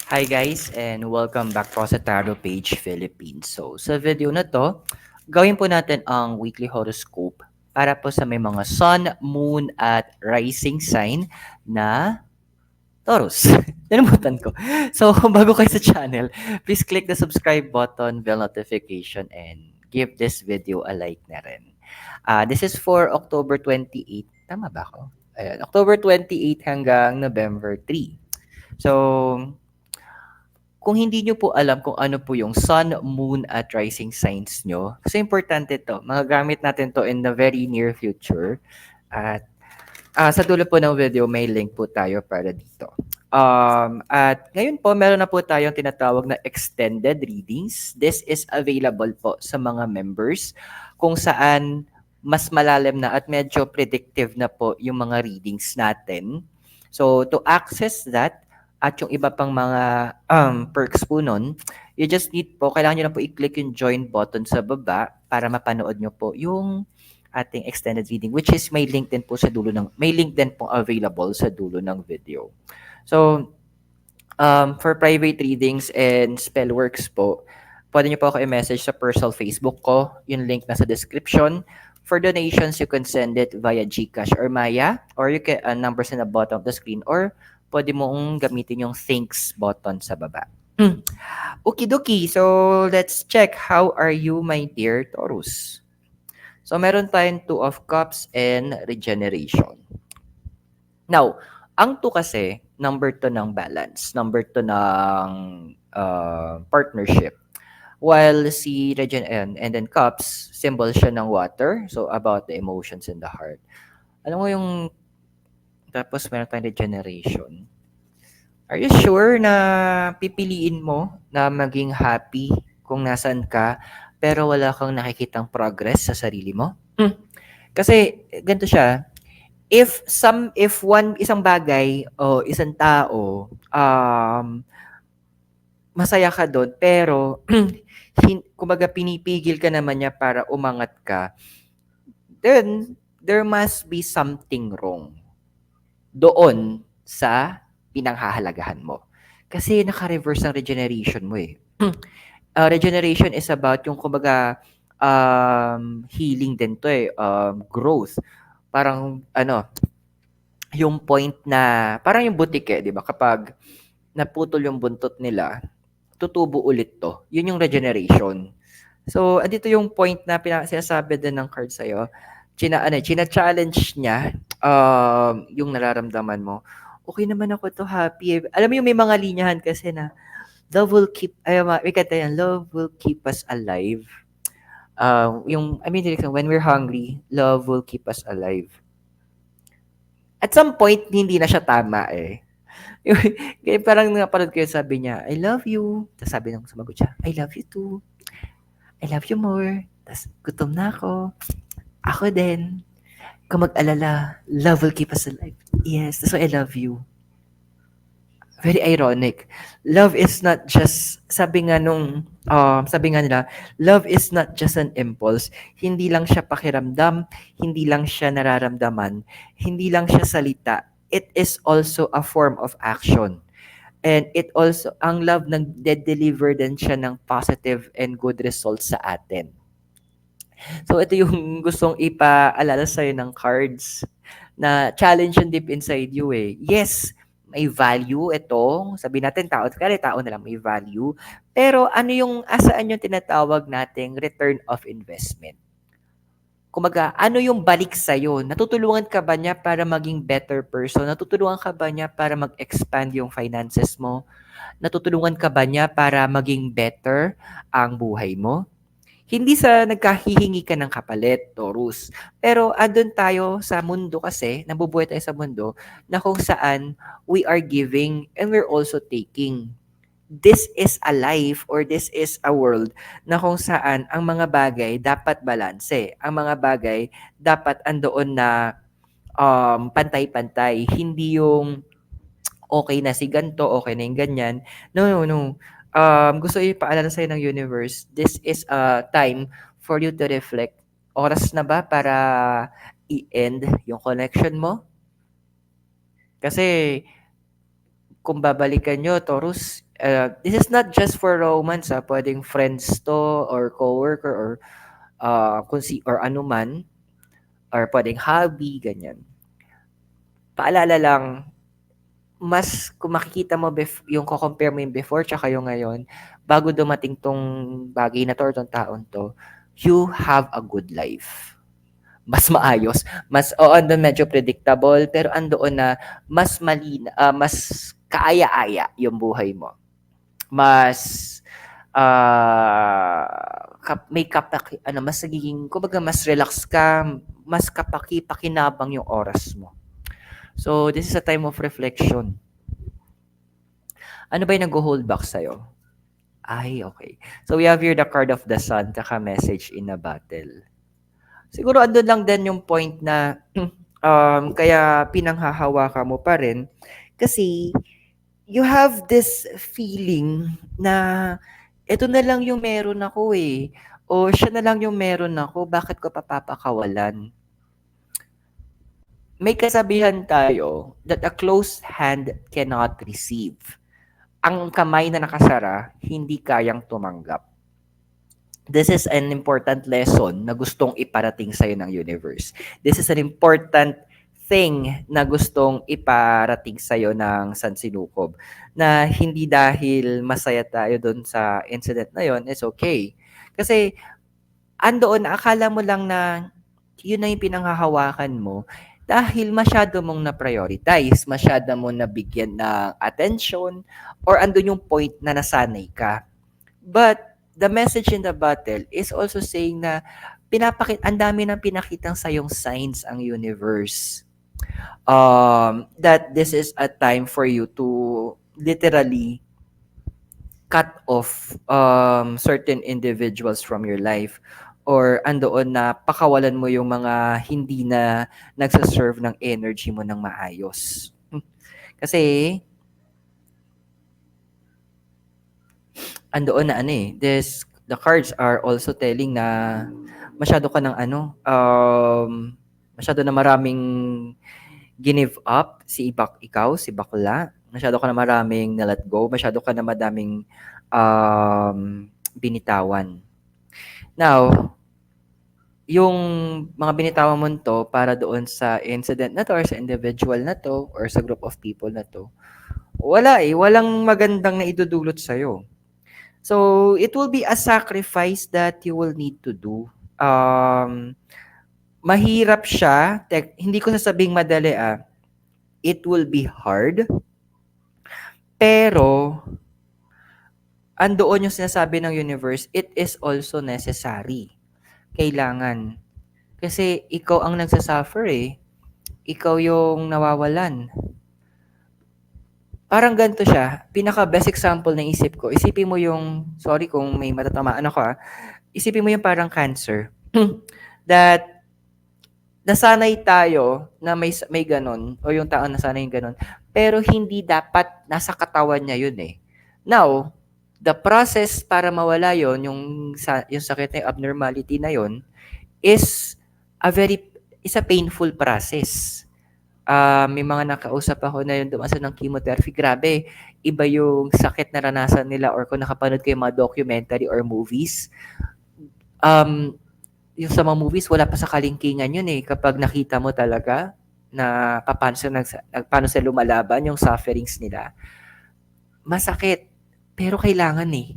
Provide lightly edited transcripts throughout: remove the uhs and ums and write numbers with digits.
Hi guys and welcome back po sa Tarot Page Philippines. So sa video na to, gawin po natin ang weekly horoscope para po sa may mga sun, moon at rising sign na Taurus. Nalimutan ko. So kung bago kayo sa channel, please click the subscribe button, bell notification and give this video a like na rin. This is for October 28. Tama ba ako? Ayan, October 28 hanggang November 3. So, kung hindi nyo po alam kung ano po yung sun, moon, at rising signs nyo, kasi importante to. Magagamit natin to in the very near future. At sa dulo po ng video, may link po tayo para dito. At ngayon po, meron na po tayong tinatawag na extended readings. This is available po sa mga members kung saan mas malalim na at medyo predictive na po yung mga readings natin. So, to access that, at yung iba pang mga perks po nun, you just need po, kailangan nyo lang po i-click yung join button sa baba para mapanood nyo po yung ating extended reading, which is may link din po sa dulo ng, may link din po available sa dulo ng video. So, for private readings and spell works po, pwede nyo po ako i-message sa personal Facebook ko, yung link nasa description. For donations, you can send it via GCash or Maya, or you can, numbers in the bottom of the screen, or pwede mong gamitin yung thanks button sa baba. Okidoki, so let's check. How are you, my dear Taurus? So meron tayong Two of Cups and Regeneration. Now, ang 2 kasi, number 2 ng balance, number 2 ng partnership. While si and then Cups, symbol siya ng water, so about the emotions in the heart. Alam mo yung, tapos meron tayong Regeneration. Are you sure na pipiliin mo na maging happy kung nasan ka, pero wala kang nakikitang progress sa sarili mo? Kasi ganito siya, if isang bagay o isang tao masaya ka doon pero kumbaga pinipigil ka naman niya para umangat ka, then there must be something wrong doon sa pinanghahalagahan mo. Kasi naka-reverse ang regeneration mo eh. Regeneration is about yung kumbaga healing din to eh, growth. Parang yung point na parang yung butik eh, 'di ba? Kapag naputol yung buntot nila, tutubo ulit to. Yun yung regeneration. So, andito yung point na sinasabi din ng card sa'yo, china-challenge niya yung nararamdaman mo. Okay naman ako to, happy. Alam mo yung may mga linyahan kasi na love will keep, may kata yan, love will keep us alive. When we're hungry, love will keep us alive. At some point, hindi na siya tama eh. Kaya parang napanood ko yun, sabi niya, I love you. Tapos sabi nung sumagot siya, I love you too. I love you more. Tapos gutom na ako. Ako din. Kung mag-alala, love will keep us alive. Yes, that's why I love you. Very ironic. Love is not just, sabi nga nila, love is not just an impulse. Hindi lang siya pakiramdam, hindi lang siya nararamdaman, hindi lang siya salita. It is also a form of action. And it also, ang love nag-deliver din siya ng positive and good results sa atin. So ito yung gustong ipaalala sa'yo ng cards na challenge yung deep inside you eh. Yes, may value ito. Sabi natin tao na lang may value. Pero ano yung asaan yung tinatawag nating return of investment? Kumaga, ano yung balik sa'yo? Natutulungan ka ba niya para maging better person? Natutulungan ka ba niya para mag-expand yung finances mo? Natutulungan ka ba niya para maging better ang buhay mo? Hindi sa nagkahihingi ka ng kapalit, Taurus. Pero andun tayo sa mundo kasi, nabubuhay tayo sa mundo, na kung saan we are giving and we're also taking. This is a life or this is a world na kung saan ang mga bagay dapat balanse. Ang mga bagay dapat andoon na pantay-pantay. Hindi yung okay na si ganto, okay na yung ganyan. No, no, no. Gusto ipaalala sa'yo ng universe, this is a time for you to reflect. Oras na ba para i-end yung connection mo? Kasi kung babalikan nyo, Taurus, This is not just for romance, pwedeng friends to or coworker or kung si or anuman or pwedeng hobby, ganyan. Paalala lang, mas kung makikita mo yung ko-compare mo yung before tsaka yung ngayon, bago dumating 'tong bagay na 'to or 'tong taon 'to, you have a good life. Mas maayos, mas oo, andun medyo predictable, pero andoon na mas kaaya-aya yung buhay mo. Mas, may ano, mas nagiging kumbaga mas relax ka, mas kapaki-pakinabang yung oras mo. So, this is a time of reflection. Ano ba yung nagho-hold back sa'yo? Ay, okay. So, we have here the card of the sun tsaka message in a battle. Siguro andun lang din yung point na kaya pinanghahawakan mo pa rin kasi you have this feeling na eto na lang yung meron ako eh. O siya na lang yung meron ako, bakit ko papapakawalan? May kasabihan tayo that a closed hand cannot receive. Ang kamay na nakasara, hindi kayang tumanggap. This is an important lesson na gustong iparating sa'yo ng universe. This is an important thing na gustong iparating sa'yo ng Sansinukob. Na hindi dahil masaya tayo doon sa incident na yon, it's okay. Kasi andoon, akala mo lang na yun na yung pinanghahawakan mo dahil masyado mong na-prioritize, masyado mong nabigyan ng attention, or andun yung point na nasanay ka. But the message in the battle is also saying na ang dami ng pinakitang sayong signs ang universe. That this is a time for you to literally cut off certain individuals from your life or andoon na pakawalan mo yung mga hindi na nagsaserve ng energy mo ng maayos. Kasi andoon na ano eh, the cards are also telling na masyado ka ng masyado na maraming give up si bakla, masyado ka na maraming na let go, masyado ka na madaming binitawan. Now, yung mga binitawan mo to para doon sa incident na to or sa individual na to or sa group of people na to, walang magandang na idudulot sa'yo. So, it will be a sacrifice that you will need to do. Mahirap siya. Hindi ko sasabing madali It will be hard. Pero, andoon yung sinasabi ng universe, it is also necessary. Kailangan. Kasi ikaw ang nagsasuffer eh. Ikaw yung nawawalan. Parang ganito siya. Pinaka-best example na isip ko. Isipin mo yung, sorry kung may matatamaan ako isipin mo yung parang cancer. That nasanay tayo na may ganon o yung tao nasanay yung ganon. Pero hindi dapat nasa katawan niya yun eh. Now, the process para mawala yon yung sakit na yung abnormality na yon is a painful process. May mga nakausap ako na yung dumasa ng chemotherapy. Grabe, iba yung sakit na naranasan nila or kung nakapanood kayo mga documentary or movies, yung sa mga movies, wala pa sa kalingkingan yun eh. Kapag nakita mo talaga na paano sila lumalaban, yung sufferings nila, masakit. Pero kailangan eh.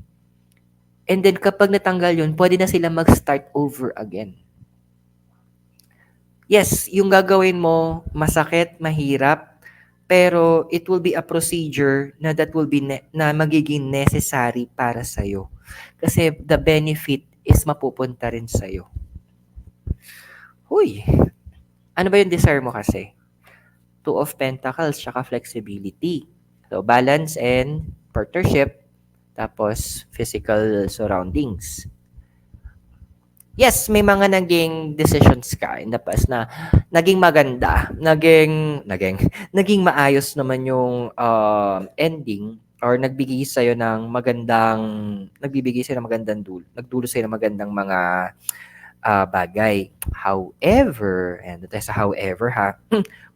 And then kapag natanggal yun, pwede na sila mag-start over again. Yes, yung gagawin mo, masakit, mahirap, pero it will be a procedure na that will be na magiging necessary para sa'yo. Kasi the benefit is mapupunta rin sa'yo. Huy, ano ba yung desire mo kasi? Two of Pentacles, tsaka flexibility. So, balance and partnership, tapos physical surroundings. Yes, may mga naging decisions ka in the past na naging maganda, naging maayos naman yung ending or nagbibigay sa'yo ng magandang nagdulo sa'yo ng magandang mga bagay. However, and ito sa however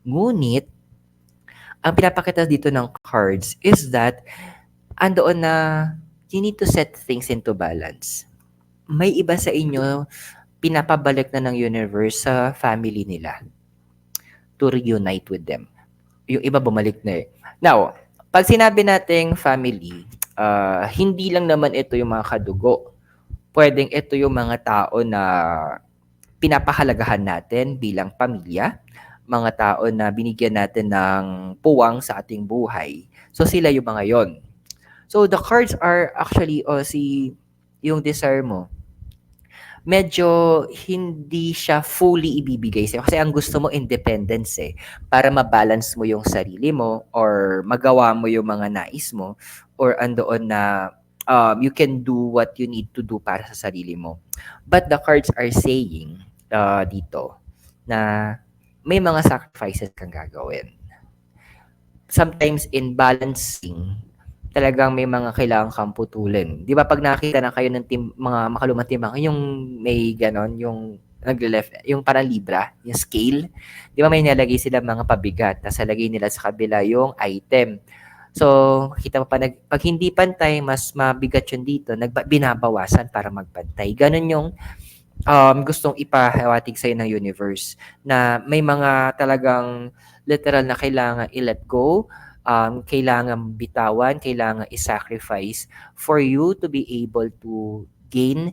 ngunit, ang pinapakita dito ng cards is that andoon na you need to set things into balance. May iba sa inyo, pinapabalik na ng universe sa family nila to reunite with them. Yung iba bumalik na eh. Now, pag sinabi nating family, hindi lang naman ito yung mga kadugo. Pwedeng ito yung mga tao na pinapahalagahan natin bilang pamilya, mga tao na binigyan natin ng puwang sa ating buhay. So sila yung mga yon. So the cards are actually yung desire mo, medyo hindi siya fully ibibigay sa'yo. Kasi ang gusto mo independence eh. Para ma-balance mo yung sarili mo or magawa mo yung mga nais mo or andoon na you can do what you need to do para sa sarili mo. But the cards are saying dito na may mga sacrifices kang gagawin. Sometimes in balancing, talagang may mga kailangan kang putulin. 'Di ba pag nakita na kayo ng mga makalumang timbang, yung may ganon, yung nagle-left, yung parang libra, yung scale. 'Di ba may nilalagay sila mga pabigat, tapos lagay nila sa kabila yung item. So, kita mo pa, pag hindi pantay, mas mabigat yun dito, binabawasan para magpantay. Ganon yung gustong ipahiwatig sa'yo ng universe na may mga talagang literal na kailangan i-let go, kailangan bitawan, kailangan i-sacrifice for you to be able to gain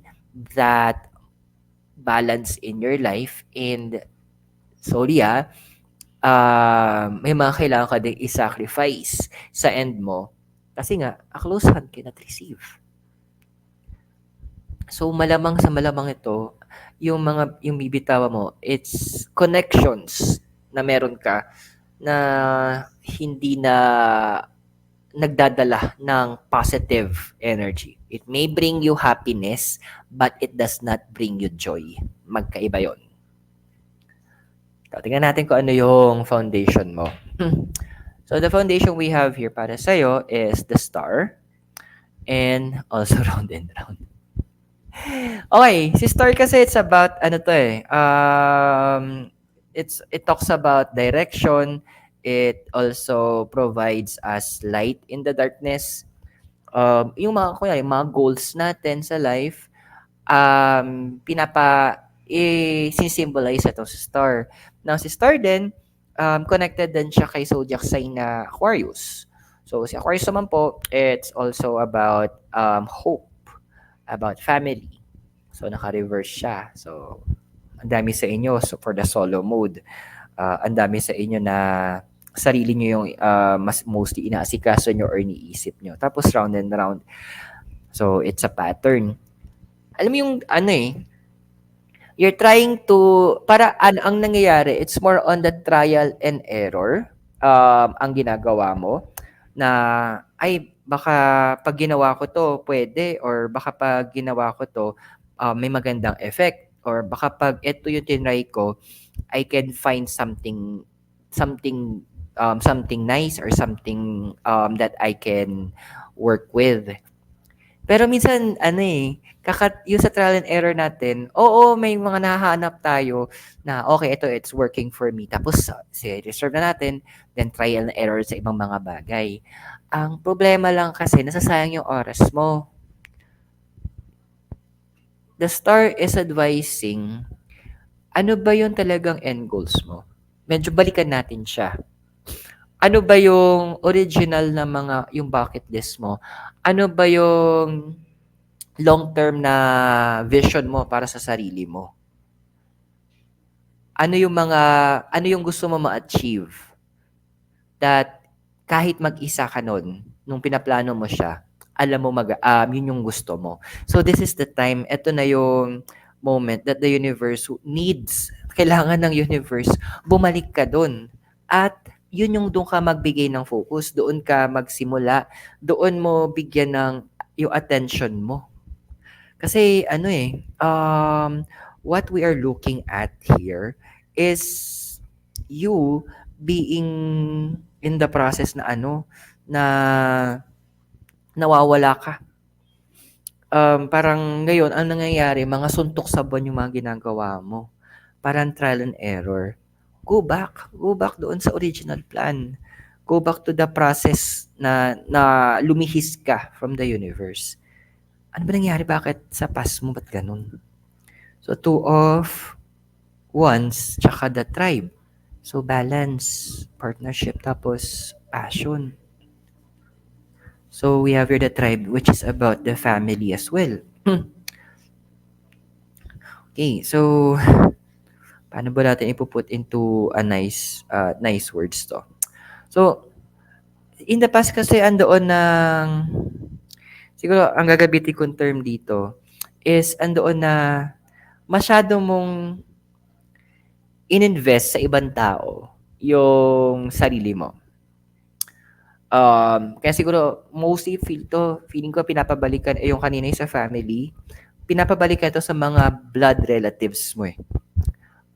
that balance in your life. And sorry may mga kailangan ka din i-sacrifice sa end mo kasi nga a close hand cannot receive. So malamang sa malamang ito, yung bibitawan mo, it's connections na meron ka na hindi na nagdadala ng positive energy. It may bring you happiness, but it does not bring you joy. Magkaiba yon. Tingnan natin kung ano yung foundation mo. So the foundation we have here para sa'yo is the star and also round and round. Okay, si Star kasi it's about ano to eh. It talks about direction. It also provides us light in the darkness. Yung mga goals natin sa life, sinsymbolize ito si Star. Now si Star din, connected din siya kay zodiac sign na Aquarius. So si Aquarius naman po, it's also about hope, about family. So, naka-reverse siya. So, ang dami sa inyo for the solo mode. Ang dami sa inyo na sarili nyo yung mas mostly inaasikaso nyo or iniisip nyo. Tapos, round and round. So, it's a pattern. Alam mo yung you're trying to, ang nangyayari, it's more on the trial and error ang ginagawa mo na, ay, baka pag ginawa ko to, pwede, or baka pag ginawa ko to, may magandang effect, or baka pag ito yung tinry ko, I can find something nice or something that I can work with. Pero minsan, yung sa trial and error natin, oo, may mga nahahanap tayo na, okay, it's working for me. Tapos, reserve na natin, then trial and error sa ibang mga bagay. Ang problema lang kasi, nasasayang yung oras mo. The star is advising, ano ba yung talagang end goals mo? Medyo balikan natin siya. Ano ba yung original na yung bucket list mo? Ano ba yung long-term na vision mo para sa sarili mo? Ano yung gusto mo ma-achieve? That kahit mag-isa ka nun, nung pinaplano mo siya, alam mo yun yung gusto mo. So this is the time, ito na yung moment that the universe needs. Kailangan ng universe, bumalik ka dun. At yun yung doon ka magbigay ng focus, doon ka magsimula, doon mo bigyan ng yung attention mo. Kasi what we are looking at here is you being in the process na na nawawala ka. Parang ngayon, ang nangyayari, mga suntok sa buwan yung mga ginagawa mo. Parang trial and error. Go back doon sa original plan. go back to the process na lumihis ka from the universe. Ano ba nangyari? Bakit sa past mo? Ba't ganun? So, two of wands, tsaka the tribe. So, balance, partnership, tapos passion. So, we have here the tribe, which is about the family as well. Okay, so, paano ba natin ipuput into a nice words to? So, in the past kasi andoon ng, siguro, ang gagamitin kong term dito is andoon na masyado mong ininvest sa ibang tao yung sarili mo. Kaya siguro, mostly feeling ko pinapabalikan, yung kanina yung sa family, pinapabalikan ito sa mga blood relatives mo eh.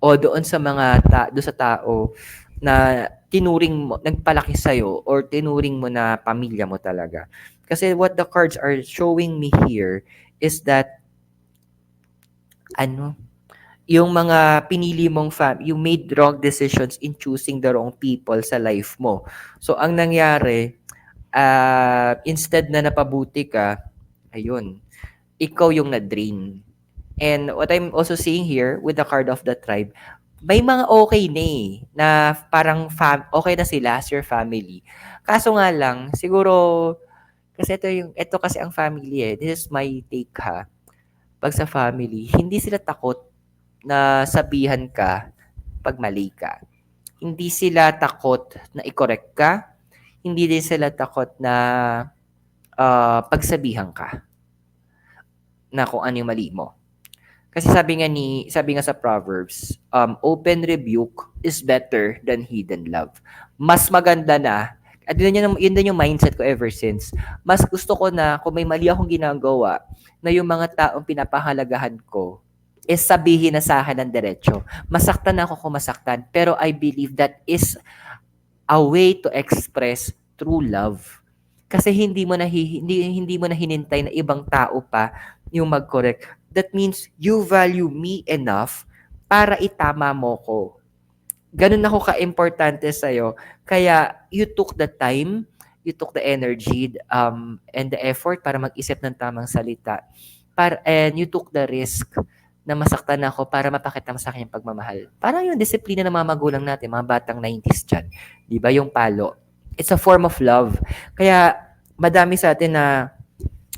O doon sa doon sa tao na tinuring mo, nagpalaki sa'yo, or tinuring mo na pamilya mo talaga. Kasi what the cards are showing me here is that, yung mga pinili mong you made wrong decisions in choosing the wrong people sa life mo. So, ang nangyari, instead na napabuti ka, ayun, ikaw yung na-drain. And what I'm also seeing here with the card of the tribe, may mga okay na eh, na parang okay na sila as your family. Kaso nga lang, siguro, kasi ito kasi ang family eh. This is my take ha. Pag sa family, hindi sila takot na sabihan ka pag mali ka. Hindi sila takot na i-correct ka. Hindi din sila takot na pagsabihan ka na kung ano yung mali mo. Kasi sabi nga sa Proverbs, open rebuke is better than hidden love. Mas maganda na, at yun din yung mindset ko ever since. Mas gusto ko na kung may mali akong ginagawa, na yung mga taong pinapahalagahan ko, is sabihin na sa akin ng diretso. Masaktan ako kung masaktan, pero I believe that is a way to express true love. Kasi hindi mo na hinintay na ibang tao pa yung mag-correct. That means you value me enough para itama mo ko. Ganun ako ka-importante sa'yo. Kaya you took the time, you took the energy, and the effort para mag-isip ng tamang salita. And you took the risk na masaktan ako para mapakita mo sa akin yung pagmamahal. Parang yung disiplina ng mga magulang natin, mga batang 90s dyan. Di ba? Yung palo. It's a form of love. Kaya madami sa atin na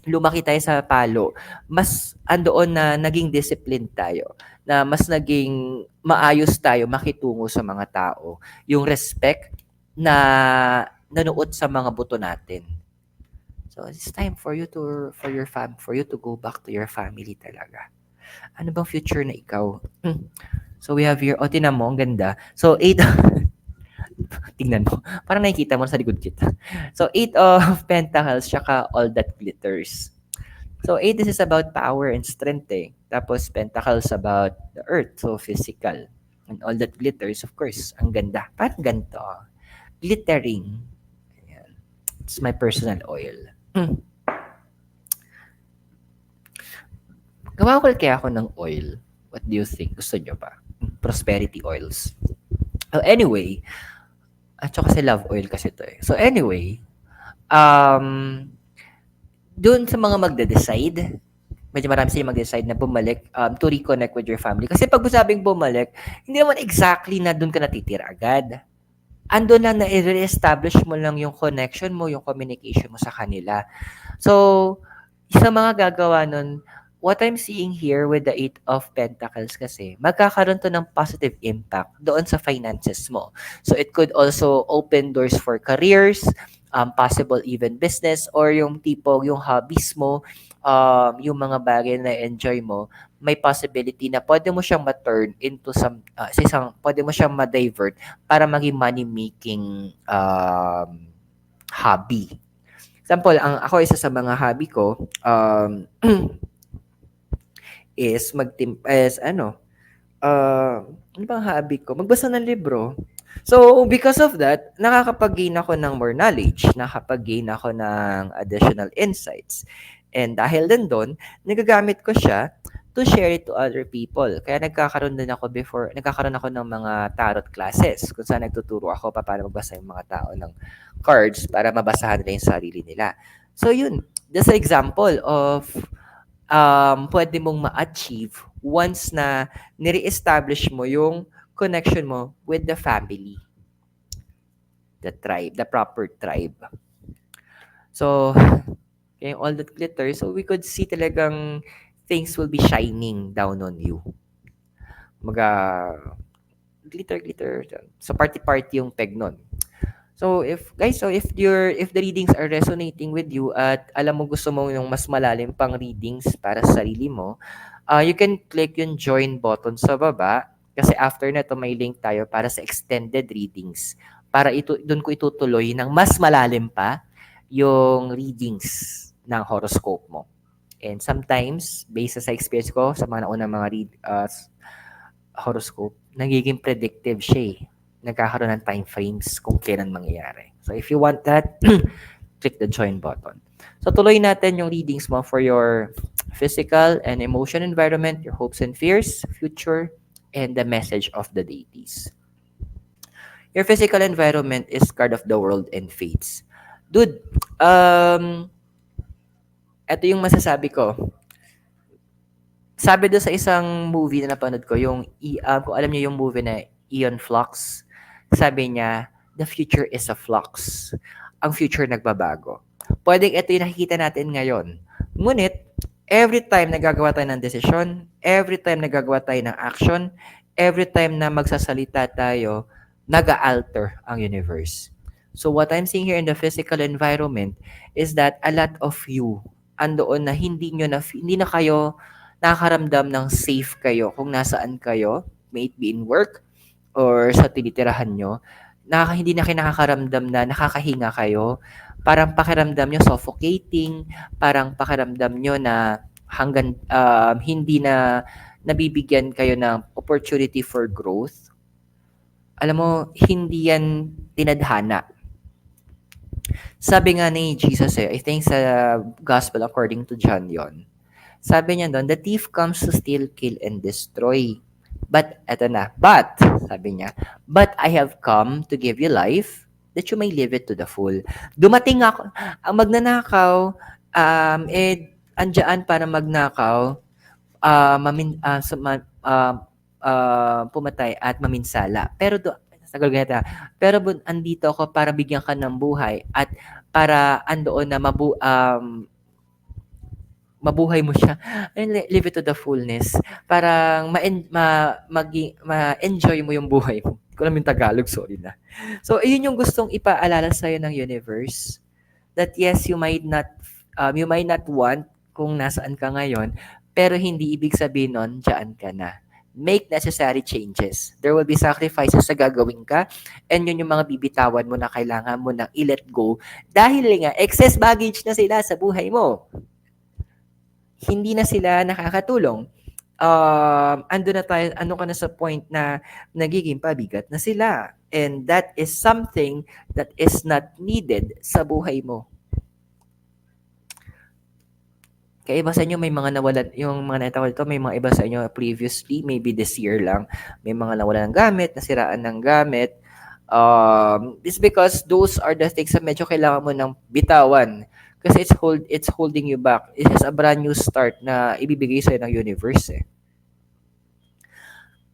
lumaki tayo sa palo, mas andoon na naging disciplined tayo, na mas naging maayos tayo makitungo sa mga tao. Yung respect na nanuot sa mga buto natin. So it's time for you to go back to your family talaga. Ano bang future na ikaw? So we have here, tinan mo, ang ganda. So 8 tingnan mo. Parang nakikita mo sa likod kita. So, 8 of Pentacles, tsaka all that glitters. So, 8, this is about power and strength eh. Tapos, Pentacles about the earth, so physical. And all that glitters, of course, ang ganda. Parang ganito. Glittering. Ayan. It's my personal oil. Gawa ko kaya ako ng oil. What do you think? Gusto nyo ba? Prosperity oils. Oh, anyway, at saka kasi love oil kasi ito eh. So anyway, doon sa mga magde-decide, medyo marami sila mag-decide na bumalik to reconnect with your family. Kasi pag sabing bumalik, hindi naman exactly na doon ka natitira agad. Ando lang na i-reestablish mo lang yung connection mo, yung communication mo sa kanila. So, sa mga gagawa nun, what I'm seeing here with the 8 of Pentacles kasi, magkakaroon to ng positive impact doon sa finances mo. So, it could also open doors for careers, possible even business, or yung yung hobbies mo, yung mga bagay na enjoy mo, may possibility na pwede mo siyang ma-turn into pwede mo siyang ma-divert para maging money-making hobby. Example, ako isa sa mga hobby ko, is ano bang hobby ko? Magbasa ng libro. So, because of that, nakakapag-gain ako ng more knowledge, nakakapag-gain ako ng additional insights. And dahil din doon, nagagamit ko siya to share it to other people. Kaya nagkakaroon ako ng mga tarot classes kung saan nagtuturo ako paano magbasa yung mga tao ng cards para mabasahan nila yung sarili nila. So yun, that's an example of pwede mong ma-achieve once na nire-establish mo yung connection mo with the family, the tribe, the proper tribe. So, okay, all that glitter, so we could see talagang things will be shining down on you. Glitter, glitter. So, party-party yung peg nun. So if the readings are resonating with you at alam mo gusto mo yung mas malalim pang readings para sa sarili mo, you can click yung join button sa baba kasi after na to may link tayo para sa extended readings. Para doon ko itutuloy ng mas malalim pa yung readings ng horoscope mo. And sometimes, based sa experience ko sa mga naunang mga horoscope, nagiging predictive siya eh. Nagkakaroon ng time frames kung kailan mangyayari. So if you want that, click the join button. So tuloy natin yung readings mo for your physical and emotion environment, your hopes and fears, future, and the message of the deities. Your physical environment is card of the world and fates. Dude, ito yung masasabi ko. Sabi doon sa isang movie na napanood ko, kung alam niyo yung movie na Aeon Flux, sabi niya, the future is a flux. Ang future nagbabago. Pwedeng ito yung nakikita natin ngayon. Ngunit, every time nagagawa tayo ng desisyon, every time nagagawa tayo ng action, every time na magsasalita tayo, nag-alter ang universe. So what I'm seeing here in the physical environment is that a lot of you andoon na hindi na kayo nakakaramdam ng safe kayo kung nasaan kayo, may it be in work or sa tinitirahan nyo, hindi na kayo nakakaramdam na nakakahinga kayo, parang pakiramdam nyo suffocating, parang pakiramdam nyo na hanggang hindi na nabibigyan kayo ng opportunity for growth. Alam mo, hindi yan tinadhana. Sabi nga ni Jesus I think sa Gospel according to John yon. Sabi niya doon, the thief comes to steal, kill, and destroy. But, sabi niya, but I have come to give you life that you may live it to the full. Dumating ako, ang magnanakaw, andyan para magnakaw, pumatay at maminsala. Pero andito ako para bigyan ka ng buhay at para andoon na mabuhay mo siya and live it to the fullness. Parang ma-enjoy mo yung buhay mo. Hindi ko alam yung Tagalog, sorry na. So, yun yung gustong ipaalala sa'yo ng universe. That yes, you might not want kung nasaan ka ngayon, pero hindi ibig sabihin nun, dyan ka na. Make necessary changes. There will be sacrifices na gagawin ka, and yun yung mga bibitawan mo na kailangan mo nang i-let go dahil nga, excess baggage na sila sa buhay mo. Hindi na sila nakakatulong. Ano ka na sa point na nagiging pabigat na sila. And that is something that is not needed sa buhay mo. Kaya iba sa inyo may mga nawalan, yung mga nakita ko dito, may mga iba sa inyo previously, maybe this year lang, may mga nawalan ng gamit, nasiraan ng gamit. It's because those are the things na medyo kailangan mo ng bitawan. Kasi it's holding you back. It is a brand new start na ibibigay sa'yo ng universe eh.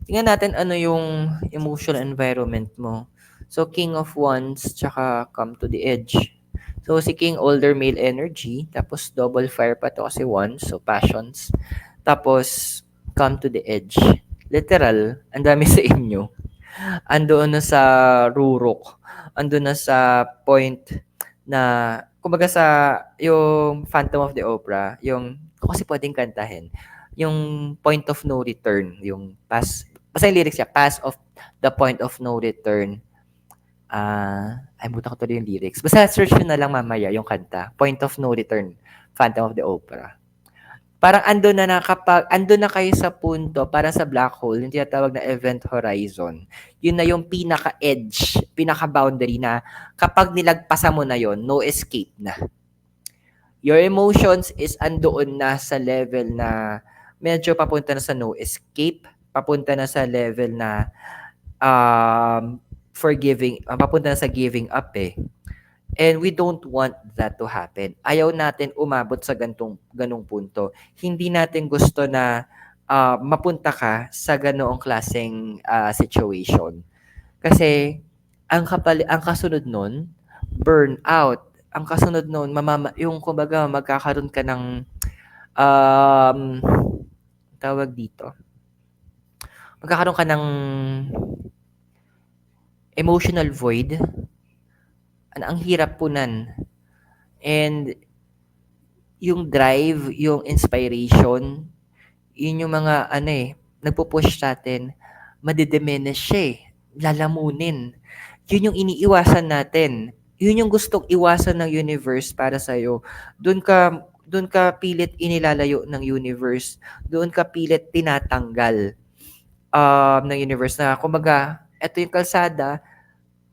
Tingnan natin ano yung emotional environment mo. So, King of Wands, tsaka Come to the Edge. So, si King, older male energy. Tapos, double fire pa to kasi Wands. So, passions. Tapos, Come to the Edge. Literal, ang dami sa inyo. Andoon na sa rurok. Andoon na sa point na kumbaga sa yung Phantom of the Opera, yung kasi pwedeng kantahin, yung point of no return, yung basta yung lyrics niya, pass of the point of no return. Ay, buta ko tuloy yung lyrics. Basta search nyo na lang mamaya yung kanta, Point of No Return, Phantom of the Opera. Parang andun na kayo sa punto, para sa black hole, yung tinatawag na event horizon. Yun na yung pinaka-edge, pinaka-boundary na kapag nilagpasan mo na yon, no escape na. Your emotions is andoon na sa level na medyo papunta na sa no escape, papunta na sa level na papunta na sa giving up eh. And we don't want that to happen. Ayaw natin umabot sa ganong punto. Hindi natin gusto na mapunta ka sa ganoong klaseng situation. Kasi ang kasunod nun, burnout. Ang kasunod nun, yung kumbaga magkakaroon ka ng um, tawag dito. Magkakaroon ka ng emotional void. Ang hirap po nan. And yung drive, yung inspiration, yun yung mga nagpo-push sa'tin, madi-diminish siya eh, lalamunin. Yun yung iniiwasan natin. Yun yung gustong iwasan ng universe para sa'yo. Doon ka pilit inilalayo ng universe. Doon ka pilit tinatanggal ng universe na kumbaga, eto yung kalsada,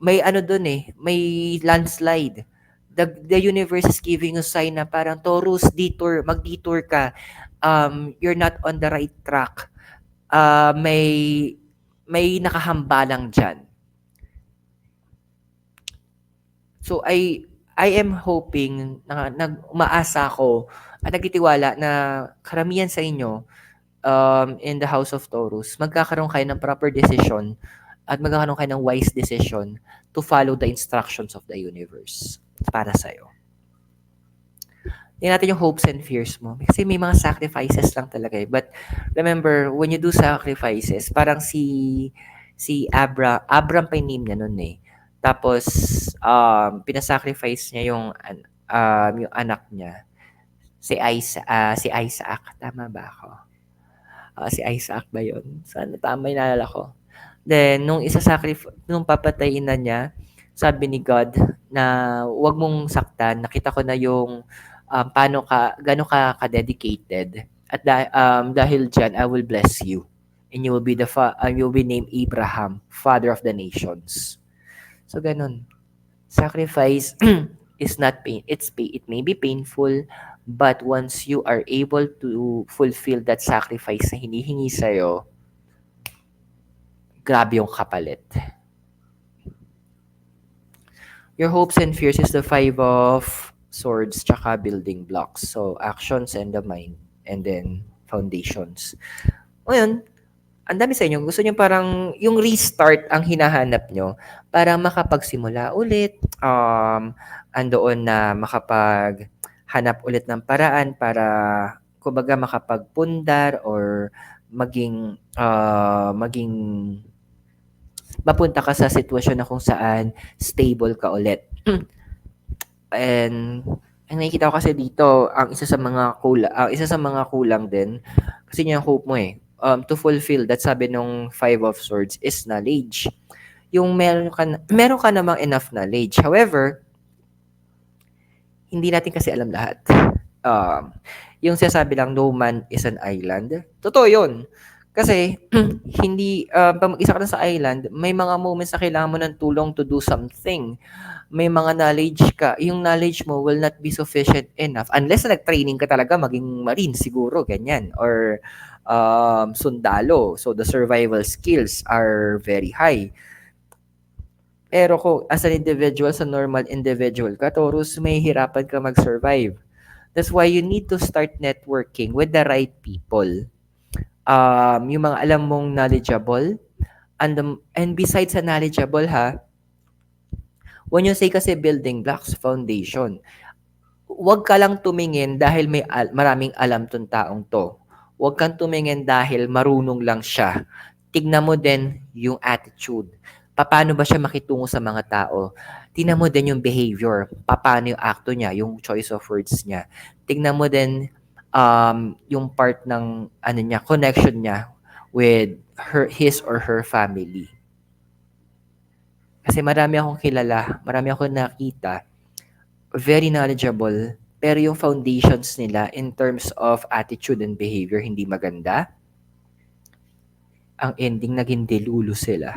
may doon eh, may landslide. The universe is giving a sign na parang Taurus, mag-detour ka. You're not on the right track. May nakahambalang dyan. So I am hoping umaasa ako at nagtitiwala na karamihan sa inyo in the House of Taurus, magkakaroon kayo ng proper decision at magkakaroon kayo ng wise decision to follow the instructions of the universe para sa'yo. Tingnan natin yung hopes and fears mo. Kasi may mga sacrifices lang talaga eh. But remember, when you do sacrifices, parang si Abram pa yung name niya nun eh. Tapos, pinasacrifice niya yung anak niya. Si Isaac. Tama ba ako? Si Isaac ba yun? Sana tama yung naalala ko. Then, nung papatayin na niya, sabi ni God na wag mong saktan. Nakita ko na yung gano'n ka ka-dedicated. At dahil dyan, I will bless you. And you will be named Abraham, father of the nations. So, ganun. Sacrifice is not pain. It may be painful, but once you are able to fulfill that sacrifice na hinihingi sa'yo, grabe yung kapalit. Your hopes and fears is the 5 of swords tsaka building blocks. So, actions and the mind. And then, foundations. Ngayon, ang dami sa inyo. Gusto nyo parang yung restart ang hinahanap nyo para makapagsimula ulit. Andoon na makapaghanap ulit ng paraan para kumbaga makapagpundar or maging mapunta ka sa sitwasyon na kung saan stable ka ulit. And ang nakikita ko kasi dito, ang isa sa mga kulang din kasi yung hope mo eh. To fulfill that, sabi nung 5 of swords is knowledge. Yung meron ka namang enough knowledge. However, hindi natin kasi alam lahat. Yung sinasabi lang, no man is an island. Totoo yun. Kasi, pag mag-isa ka na sa island, may mga moments na kailangan mo ng tulong to do something. May mga knowledge ka. Yung knowledge mo will not be sufficient enough. Unless na nag-training ka talaga, maging marine siguro, ganyan. Or sundalo. So, the survival skills are very high. Pero kung as an individual, sa normal individual ka, Taurus, may hirapan ka mag-survive. That's why you need to start networking with the right people. Yung mga alam mong knowledgeable, and besides sa knowledgeable when you say kasi building blocks, foundation, huwag ka lang tumingin dahil maraming alam tong taong to. Huwag kang tumingin dahil marunong lang siya. Tignan mo din yung attitude. Paano ba siya makitungo sa mga tao? Tignan mo din yung behavior. Paano yung acto niya, yung choice of words niya. Tignan mo din yung part ng connection niya with his or her family. Kasi marami akong kilala, marami akong nakita, very knowledgeable, pero yung foundations nila in terms of attitude and behavior hindi maganda. Ang ending naging delulu sila.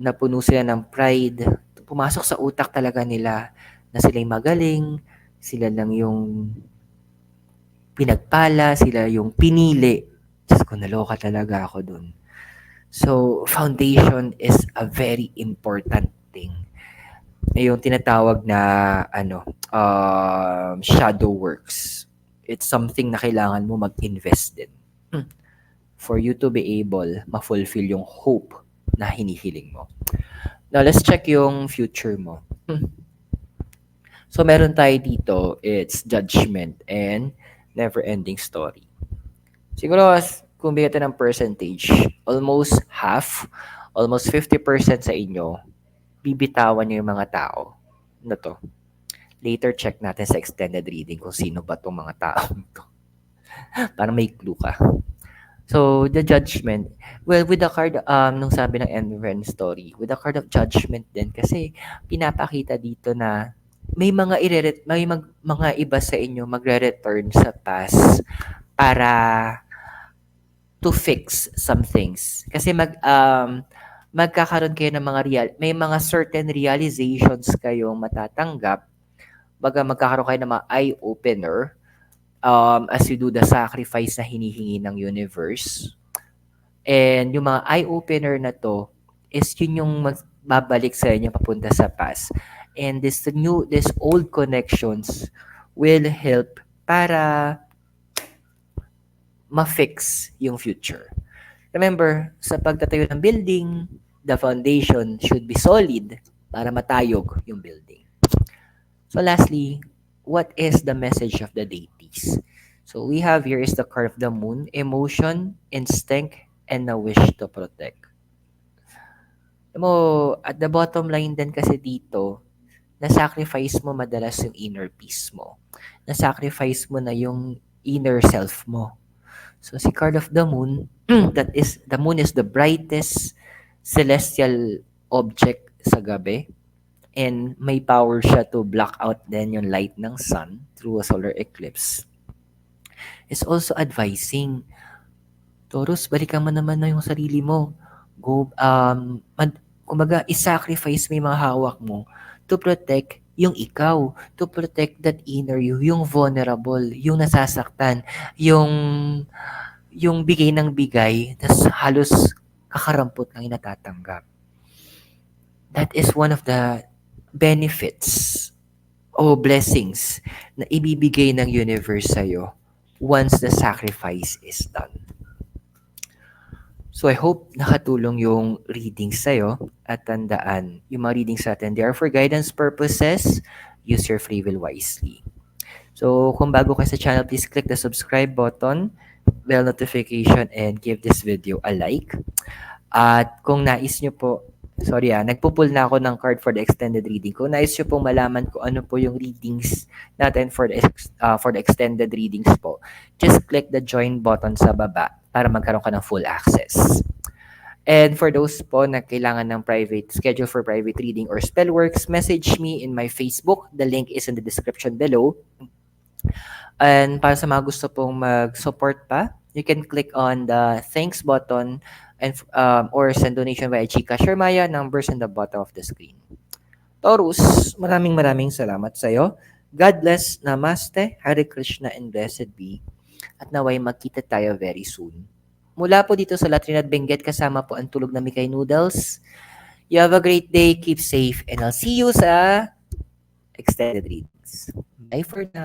Napuno sila ng pride. Pumasok sa utak talaga nila na sila'y magaling, sila lang yung pinagpala, sila yung pinili. Diyos ko, naloka talaga ako dun. So, foundation is a very important thing. Yung tinatawag na shadow works. It's something na kailangan mo mag-invest din for you to be able ma-fulfill yung hope na hinihiling mo. Now, let's check yung future mo. So, meron tayo dito, it's judgment and never-ending story. Siguro, kung bigyan ng percentage, almost half, almost 50% sa inyo, bibitawan nyo yung mga tao na to. Later, check natin sa extended reading kung sino ba tong mga tao to. Para may clue ka. So, the judgment, well, with the card, nung sabi ng Envern story, with the card of judgment din, kasi pinapakita dito na mga iba sa inyo magre-return sa past para to fix some things. Kasi magkakaroon kayo ng may mga certain realizations kayong matatanggap, baga magkakaroon kayo ng mga eye-opener as you do the sacrifice na hinihingi ng universe. And yung mga eye-opener na to is yun yung babalik sa inyo papunta sa past. And this old connections will help para ma-fix yung future. Remember, sa pagtatayo ng building, the foundation should be solid para matayog yung building. So lastly, what is the message of the deities? So we have here is the card of the moon, emotion, instinct, and a wish to protect. Mo, at the bottom line din kasi dito, na-sacrifice mo madalas yung inner peace mo. Na-sacrifice mo na yung inner self mo. So si card of the moon, the moon is the brightest celestial object sa gabi, and may power siya to block out then yung light ng sun through a solar eclipse. It's also advising, Taurus, balikan mo naman na yung sarili mo. Go, kumbaga, isacrifice mo yung mga hawak mo to protect yung ikaw, to protect that inner you, yung vulnerable, yung nasasaktan, yung bigay ng bigay, tas halos kakarampot lang yung natatanggap. That is one of the benefits o blessings na ibibigay ng universe sa'yo once the sacrifice is done. So I hope nakatulong yung readings sa'yo, at tandaan, yung mga readings natin, they are for guidance purposes. Use your free will wisely. So kung bago ka sa channel, please click the subscribe button, bell notification, and give this video a like. At kung nais nyo po, nagpo-pull na ako ng card for the extended reading. Kung nais nyo pong malaman kung ano po yung readings natin for the extended readings po, just click the join button sa baba para magkaroon ka ng full access. And for those po na kailangan ng schedule for private reading or spellworks, message me in my Facebook. The link is in the description below. And para sa mga gusto pong mag-support pa, you can click on the thanks button and or send donation via GCash or Maya, numbers in the bottom of the screen. Taurus, maraming salamat sa iyo. God bless, Namaste, Hare Krishna, and blessed be. At naway magkita tayo very soon. Mula po dito sa Latrinad Benguet, kasama po ang Tulog na Mikay Noodles. You have a great day, keep safe, and I'll see you sa extended readings. Bye for now.